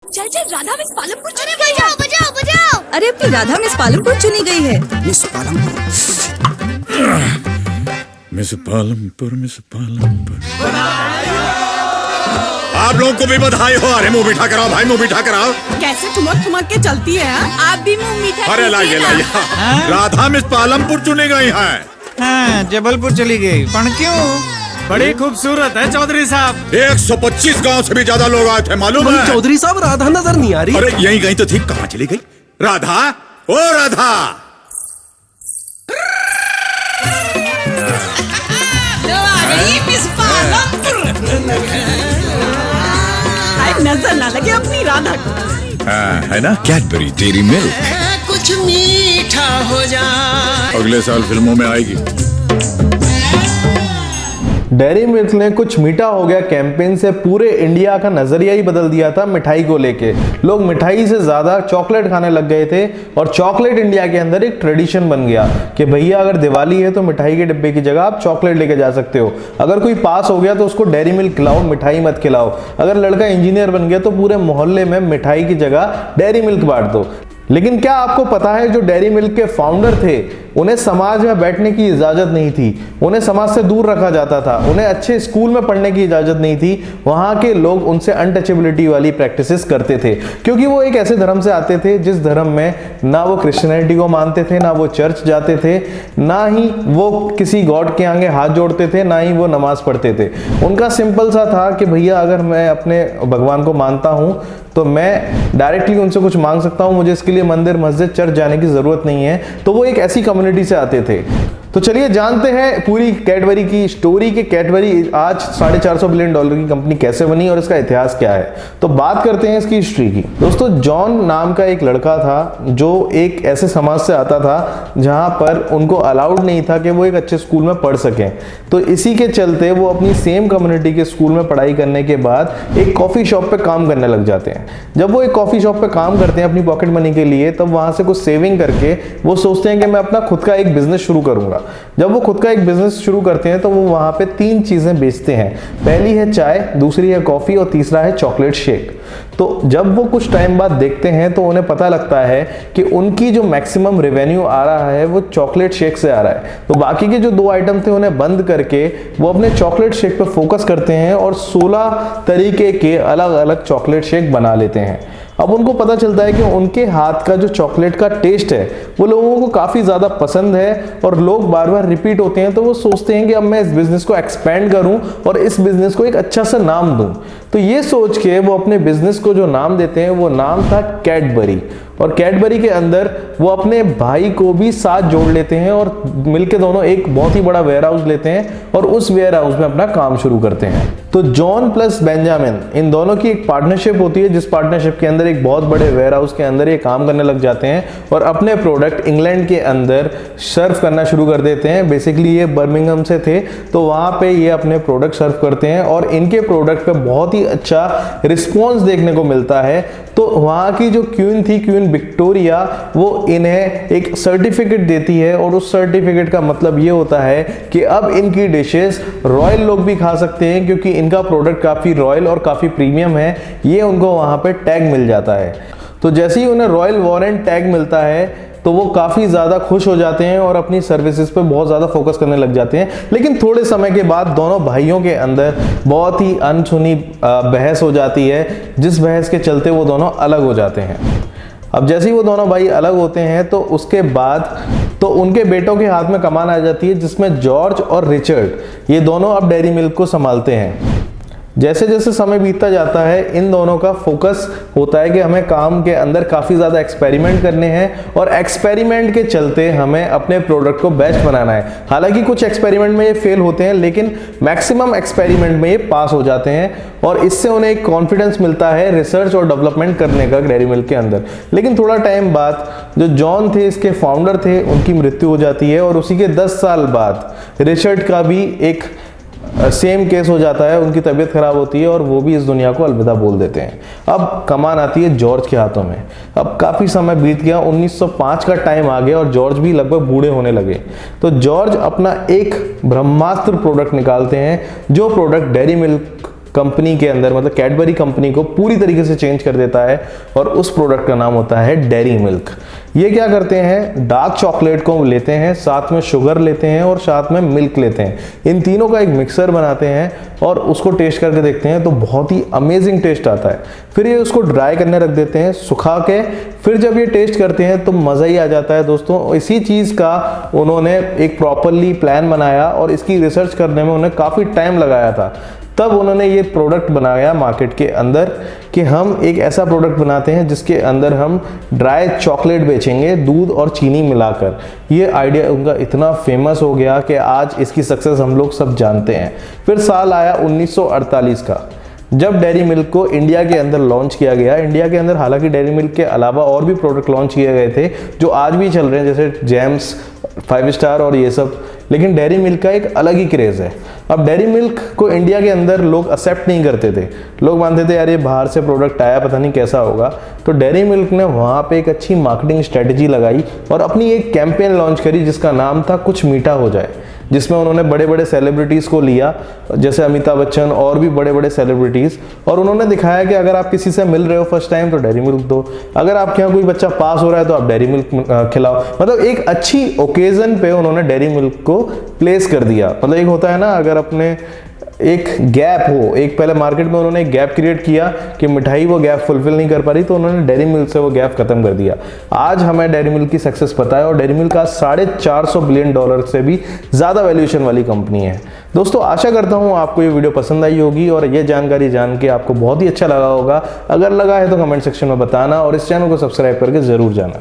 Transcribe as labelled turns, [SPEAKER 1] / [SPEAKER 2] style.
[SPEAKER 1] चल चल, राधा मिस पालमपुर चुनी गई है।
[SPEAKER 2] बजाओ बजाओ।
[SPEAKER 1] अरे अपनी राधा मिस पालमपुर चुनी गई है।
[SPEAKER 3] Miss Palampur,
[SPEAKER 4] miss Palampur, miss Palampur. आप लोगों को भी बधाई हो। अरे मुंह मीठा कराओ भाई, मुंह मीठा कराओ।
[SPEAKER 1] कैसे ठुमक ठुमक के चलती है? आप भी मुंह मीठा
[SPEAKER 4] अरे लाइए लाइए, राधा मिस पालमपुर चुनी गई है।
[SPEAKER 5] हाँ, जबलपुर चली गई। पण क्यों?
[SPEAKER 6] बड़ी खूबसूरत है चौधरी साहब।
[SPEAKER 4] 125 गांव से भी ज्यादा लोग आए थे, मालूम है?
[SPEAKER 3] चौधरी साहब राधा नजर नहीं आ रही।
[SPEAKER 4] अरे यहीं गई तो थी, कहाँ चली गई? राधा, ओ राधा।
[SPEAKER 1] मिस पालमपुर। नजर ना लगे अपनी राधा को।
[SPEAKER 4] हाँ, है ना? कैडबरी डेयरी मिल्क
[SPEAKER 7] कुछ मीठा हो जाए।
[SPEAKER 4] अगले साल फिल्मों में आएगी।
[SPEAKER 8] डेयरी मिल्क ने कुछ मीठा हो गया कैंपेन से पूरे इंडिया का नजरिया ही बदल दिया था मिठाई को लेके। लोग मिठाई से ज्यादा चॉकलेट खाने लग गए थे और चॉकलेट इंडिया के अंदर एक ट्रेडिशन बन गया कि भैया अगर दिवाली है तो मिठाई के डिब्बे की जगह आप चॉकलेट लेके जा सकते हो। अगर कोई पास हो गया तो उसको डेयरी मिल्क खिलाओ, मिठाई मत खिलाओ। अगर लड़का इंजीनियर बन गया तो पूरे मोहल्ले में मिठाई की जगह डेयरी मिल्क बांट दो। लेकिन क्या आपको पता है जो डेयरी मिल्क के फाउंडर थे उन्हें समाज में बैठने की इजाजत नहीं थी, उन्हें समाज से दूर रखा जाता था, उन्हें अच्छे स्कूल में पढ़ने की इजाजत नहीं थी। वहां के लोग उनसे अनटचेबिलिटी वाली प्रैक्टिसेस करते थे क्योंकि वो एक ऐसे धर्म से आते थे जिस धर्म में ना वो क्रिश्चियनिटी को मानते थे, ना वो चर्च जाते थे, ना ही वो किसी गॉड के आगे हाथ जोड़ते थे, ना ही वो नमाज पढ़ते थे। उनका सिंपल सा था कि भैया अगर मैं अपने भगवान को मानता हूं तो मैं डायरेक्टली उनसे कुछ मांग सकता हूं, मुझे इसके लिए मंदिर मस्जिद चर्च जाने की जरूरत नहीं है। तो वो एक ऐसी कम्युनिटी से आते थे। तो चलिए जानते हैं पूरी कैडबरी की स्टोरी कि कैडबरी आज $450 बिलियन की कंपनी कैसे बनी और इसका इतिहास क्या है। तो बात करते हैं इसकी हिस्ट्री की। दोस्तों, जॉन नाम का एक लड़का था जो एक ऐसे समाज से आता था जहां पर उनको अलाउड नहीं था कि वो एक अच्छे स्कूल में पढ़ सकें। तो इसी के चलते वो अपनी सेम कम्युनिटी के स्कूल में पढ़ाई करने के बाद एक कॉफी शॉप पे काम करने लग जाते हैं। जब वो एक कॉफी शॉप पे काम करते हैं अपनी पॉकेट मनी के लिए, तब वहां से कुछ सेविंग करके वो सोचते हैं कि मैं अपना खुद का एक बिजनेस शुरू करूंगा। जब वो खुद का एक बिजनेस शुरू करते हैं तो वो वहां पे 3 चीजें बेचते हैं। पहली है चाय, दूसरी है कॉफी और तीसरा है चॉकलेट शेक। तो जब वो कुछ टाइम बाद देखते हैं तो उन्हें पता लगता है कि उनकी जो मैक्सिमम रेवेन्यू आ रहा है वो चॉकलेट शेक से आ रहा है। तो बाकी के जो 2 आइटम थे उन्हें बंद करके वो अपने चॉकलेट शेक पे फोकस करते हैं और 16 तरीके के अलग अलग चॉकलेट शेक बना लेते हैं। अब उनको पता चलता है कि उनके हाथ का जो चॉकलेट का टेस्ट है वो लोगों को काफ़ी ज़्यादा पसंद है और लोग बार बार रिपीट होते हैं। तो वो सोचते हैं कि अब मैं इस बिज़नेस को एक्सपेंड करूं और इस बिज़नेस को एक अच्छा सा नाम दूं। तो ये सोच के वो अपने बिज़नेस को जो नाम देते हैं वो नाम था कैडबरी। और कैडबरी के अंदर वो अपने भाई को भी साथ जोड़ लेते हैं और मिलके दोनों एक बहुत ही बड़ा वेयर हाउस लेते हैं और उस वेयर हाउस में अपना काम शुरू करते हैं। तो जॉन प्लस बेंजामिन इन दोनों की एक पार्टनरशिप होती है जिस पार्टनरशिप के अंदर एक बहुत बड़े वेयर हाउस के अंदर ये काम करने लग जाते हैं और अपने प्रोडक्ट इंग्लैंड के अंदर सर्व करना शुरू कर देते हैं। बेसिकली ये बर्मिंघम से थे तो वहाँ पे ये अपने प्रोडक्ट सर्व करते हैं और इनके प्रोडक्ट पे बहुत ही अच्छा रिस्पॉन्स देखने को मिलता है। तो वहाँ की जो क्वीन थी, क्वीन विक्टोरिया, वो इन्हें एक सर्टिफिकेट देती है और उस सर्टिफिकेट का मतलब ये होता है कि अब इनकी डिशेस रॉयल लोग भी खा सकते हैं क्योंकि इनका प्रोडक्ट काफ़ी रॉयल और काफ़ी प्रीमियम है। ये उनको वहाँ पे टैग मिल जाता है। तो जैसे ही उन्हें रॉयल वारंट टैग मिलता है तो वो काफ़ी ज़्यादा खुश हो जाते हैं और अपनी सर्विसेज पे बहुत ज़्यादा फोकस करने लग जाते हैं। लेकिन थोड़े समय के बाद दोनों भाइयों के अंदर बहुत ही अनसुनी बहस हो जाती है जिस बहस के चलते वो दोनों अलग हो जाते हैं। अब जैसे ही वो दोनों भाई अलग होते हैं तो उसके बाद तो उनके बेटों के हाथ में कमान आ जाती है जिसमें जॉर्ज और रिचर्ड ये दोनों अब डेयरी मिल्क को संभालते हैं। जैसे जैसे समय बीतता जाता है इन दोनों का फोकस होता है कि हमें काम के अंदर काफ़ी ज़्यादा एक्सपेरिमेंट करने हैं और एक्सपेरिमेंट के चलते हमें अपने प्रोडक्ट को बेस्ट बनाना है। हालांकि कुछ एक्सपेरिमेंट में ये फेल होते हैं लेकिन मैक्सिमम एक्सपेरिमेंट में ये पास हो जाते हैं और इससे उन्हें एक कॉन्फिडेंस मिलता है रिसर्च और डेवलपमेंट करने का डेयरी मिल्क के अंदर। लेकिन थोड़ा टाइम बाद जो जॉन थे, इसके फाउंडर थे, उनकी मृत्यु हो जाती है और उसी के 10 साल बाद रिचर्ड का भी एक सेम केस हो जाता है। उनकी तबीयत खराब होती है और वो भी इस दुनिया को अलविदा बोल देते हैं। अब कमान आती है जॉर्ज के हाथों में। अब काफ़ी समय बीत गया, 1905 का टाइम आ गया और जॉर्ज भी लगभग बूढ़े होने लगे। तो जॉर्ज अपना एक ब्रह्मास्त्र प्रोडक्ट निकालते हैं जो प्रोडक्ट डेयरी मिल्क कंपनी के अंदर, मतलब कैडबरी कंपनी को पूरी तरीके से चेंज कर देता है और उस प्रोडक्ट का नाम होता है डेयरी मिल्क। ये क्या करते हैं, डार्क चॉकलेट को लेते हैं, साथ में शुगर लेते हैं और साथ में मिल्क लेते हैं, इन तीनों का एक मिक्सर बनाते हैं और उसको टेस्ट करके देखते हैं तो बहुत ही अमेजिंग टेस्ट आता है। फिर ये उसको ड्राई करने रख देते हैं सुखा के, फिर जब ये टेस्ट करते हैं तो मज़ा ही आ जाता है दोस्तों। इसी चीज़ का उन्होंने एक प्रॉपरली प्लान बनाया और इसकी रिसर्च करने में उन्हें काफ़ी टाइम लगाया था। तब उन्होंने ये प्रोडक्ट बनाया मार्केट के अंदर कि हम एक ऐसा प्रोडक्ट बनाते हैं जिसके अंदर हम ड्राई चॉकलेट बेचेंगे दूध और चीनी मिलाकर। ये आइडिया उनका इतना फेमस हो गया कि आज इसकी सक्सेस हम लोग सब जानते हैं। फिर साल आया 1948 का, जब डेयरी मिल्क को इंडिया के अंदर लॉन्च किया गया। इंडिया के अंदर हालांकि डेयरी मिल्क के अलावा और भी प्रोडक्ट लॉन्च किए गए थे जो आज भी चल रहे हैं, जैसे जेम्स, 5 स्टार और ये सब, लेकिन डेयरी मिल्क का एक अलग ही क्रेज़ है। अब डेयरी मिल्क को इंडिया के अंदर लोग एक्सेप्ट नहीं करते थे, लोग मानते थे यार ये बाहर से प्रोडक्ट आया, पता नहीं कैसा होगा। तो डेयरी मिल्क ने वहाँ पे एक अच्छी मार्केटिंग स्ट्रेटजी लगाई और अपनी एक कैंपेन लॉन्च करी जिसका नाम था कुछ मीठा हो जाए, जिसमें उन्होंने बड़े बड़े सेलिब्रिटीज़ को लिया जैसे अमिताभ बच्चन और भी बड़े बड़े सेलिब्रिटीज़, और उन्होंने दिखाया कि अगर आप किसी से मिल रहे हो फर्स्ट टाइम तो डेयरी मिल्क दो, अगर आपके यहाँ कोई बच्चा पास हो रहा है तो आप डेयरी मिल्क खिलाओ। मतलब एक अच्छी ओकेजन पे उन्होंने डेयरी मिल्क को प्लेस कर दिया। मतलब एक होता है ना, अगर अपने एक गैप हो, एक पहले मार्केट में उन्होंने एक गैप क्रिएट किया कि मिठाई वो गैप फुलफिल नहीं कर पा रही, तो उन्होंने डेयरी मिल्क से वो गैप खत्म कर दिया। आज हमें डेयरी मिल्क की सक्सेस पता है और डेयरी मिल्क आज $450 बिलियन से भी ज़्यादा वैल्यूएशन वाली कंपनी है। दोस्तों आशा करता हूँ आपको ये वीडियो पसंद आई होगी और ये जानकारी जान के आपको बहुत ही अच्छा लगा होगा। अगर लगा है तो कमेंट सेक्शन में बताना और इस चैनल को सब्सक्राइब करके ज़रूर जाना।